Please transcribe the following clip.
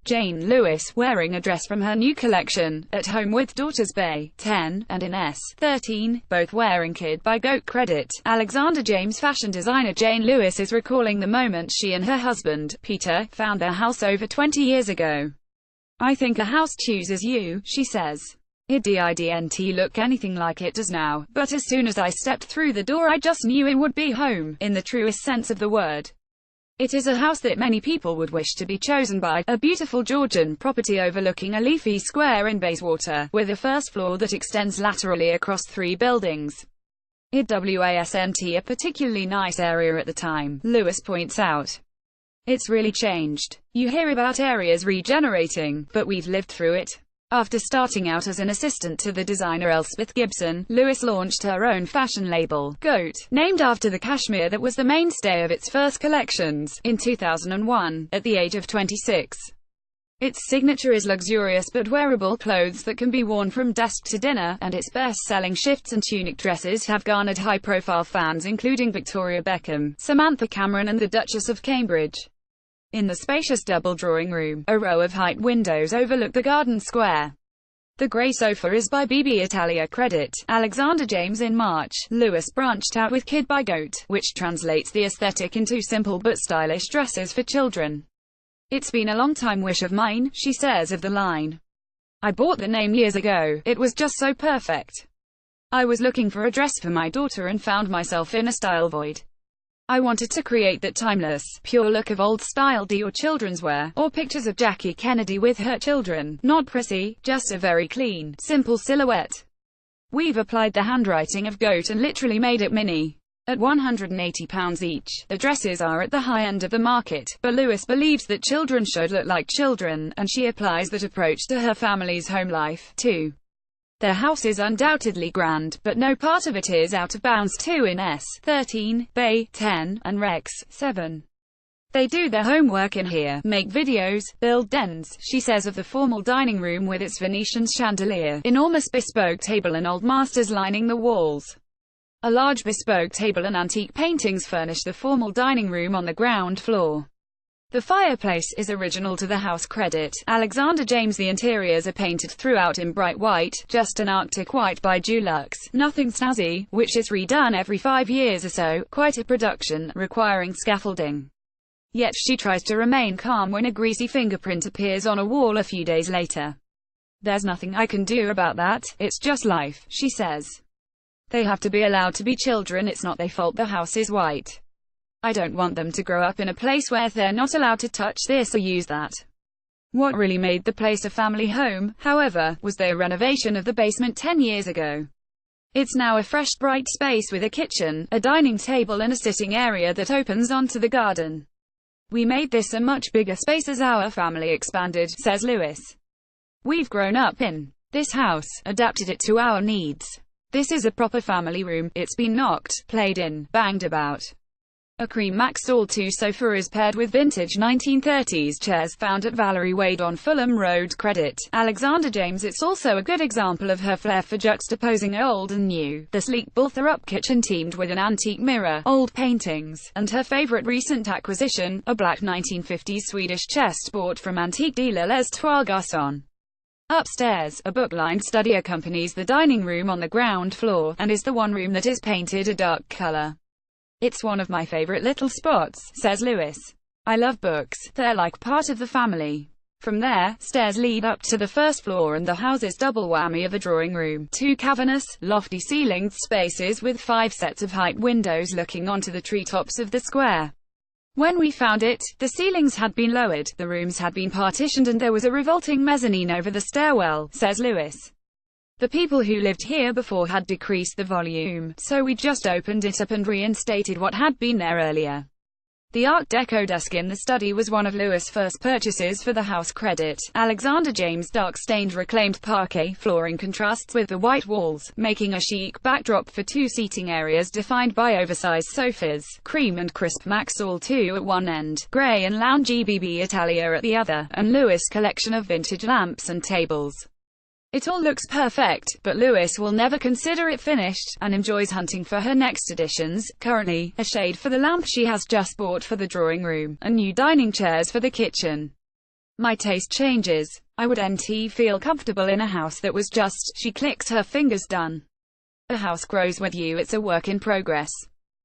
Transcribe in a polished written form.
Jane Lewis, wearing a dress from her new collection, at home with daughters Bay, 10, and Ines, 13, both wearing Kid by Goat credit. Alexander James fashion designer Jane Lewis is recalling the moment she and her husband, Peter, found their house over 20 years ago. "I think a house chooses you," she says. "It didn't look anything like it does now, but as soon as I stepped through the door I just knew it would be home, in the truest sense of the word. It is a house that many people would wish to be chosen by, a beautiful Georgian property overlooking a leafy square in Bayswater, with a first floor that extends laterally across 3 buildings. It wasn't a particularly nice area at the time," Lewis points out. "It's really changed. You hear about areas regenerating, but we've lived through it." After starting out as an assistant to the designer Elspeth Gibson, Lewis launched her own fashion label, Goat, named after the cashmere that was the mainstay of its first collections, in 2001, at the age of 26. Its signature is luxurious but wearable clothes that can be worn from desk to dinner, and its best-selling shifts and tunic dresses have garnered high-profile fans including Victoria Beckham, Samantha Cameron and the Duchess of Cambridge. In the spacious double drawing room, a row of height windows overlook the garden square. The grey sofa is by BB Italia credit. Alexander James. In March, Lewis branched out with Kid by Goat, which translates the aesthetic into simple but stylish dresses for children. "It's been a long-time wish of mine," she says of the line. "I bought the name years ago, it was just so perfect. I was looking for a dress for my daughter and found myself in a style void. I wanted to create that timeless, pure look of old-style Dior children's wear, or pictures of Jackie Kennedy with her children, not prissy, just a very clean, simple silhouette. We've applied the handwriting of Goat and literally made it mini. At £180 each, the dresses are at the high end of the market, but Lewis believes that children should look like children, and she applies that approach to her family's home life, too. Their house is undoubtedly grand, but no part of it is out of bounds to Ines, 13, Bay, 10, and Rex, 7. They do their homework in here, make videos, build dens," she says of the formal dining room with its Venetian chandelier, enormous bespoke table and old masters lining the walls. A large bespoke table and antique paintings furnish the formal dining room on the ground floor. The fireplace is original to the house credit. Alexander James. The interiors are painted throughout in bright white, just an Arctic white by Dulux, nothing snazzy, which is redone every 5 years or so, quite a production, requiring scaffolding. Yet she tries to remain calm when a greasy fingerprint appears on a wall a few days later. "There's nothing I can do about that, it's just life," she says. "They have to be allowed to be children, it's not their fault the house is white. I don't want them to grow up in a place where they're not allowed to touch this or use that." What really made the place a family home, however, was their renovation of the basement 10 years ago. It's now a fresh, bright space with a kitchen, a dining table and a sitting area that opens onto the garden. "We made this a much bigger space as our family expanded," says Lewis. "We've grown up in this house, adapted it to our needs. This is a proper family room, it's been knocked, played in, banged about." A cream Maxall 2 sofa is paired with vintage 1930s chairs found at Valerie Wade on Fulham Road credit. Alexander James. It's also a good example of her flair for juxtaposing old and new. The sleek Bulther-up kitchen teamed with an antique mirror, old paintings, and her favorite recent acquisition, a black 1950s Swedish chest bought from antique dealer Les Trois Garçons. Upstairs, a book-lined study accompanies the dining room on the ground floor, and is the one room that is painted a dark color. "It's one of my favorite little spots," says Lewis. "I love books, they're like part of the family." From there, stairs lead up to the first floor and the house's double whammy of a drawing room, 2 cavernous, lofty-ceilinged spaces with 5 sets of height windows looking onto the treetops of the square. "When we found it, the ceilings had been lowered, the rooms had been partitioned and there was a revolting mezzanine over the stairwell," says Lewis. "The people who lived here before had decreased the volume, so we just opened it up and reinstated what had been there earlier." The Art Deco desk in the study was one of Lewis' first purchases for the house credit. Alexander James' dark-stained reclaimed parquet flooring contrasts with the white walls, making a chic backdrop for 2 seating areas defined by oversized sofas, cream and crisp Maxall 2 at one end, grey and loungy BB Italia at the other, and Lewis' collection of vintage lamps and tables. It all looks perfect, but Lewis will never consider it finished, and enjoys hunting for her next additions. Currently, a shade for the lamp she has just bought for the drawing room, and new dining chairs for the kitchen. My taste changes. I would nt feel comfortable in a house that was just, she clicks her fingers, done. A house grows with you, it's a work in progress.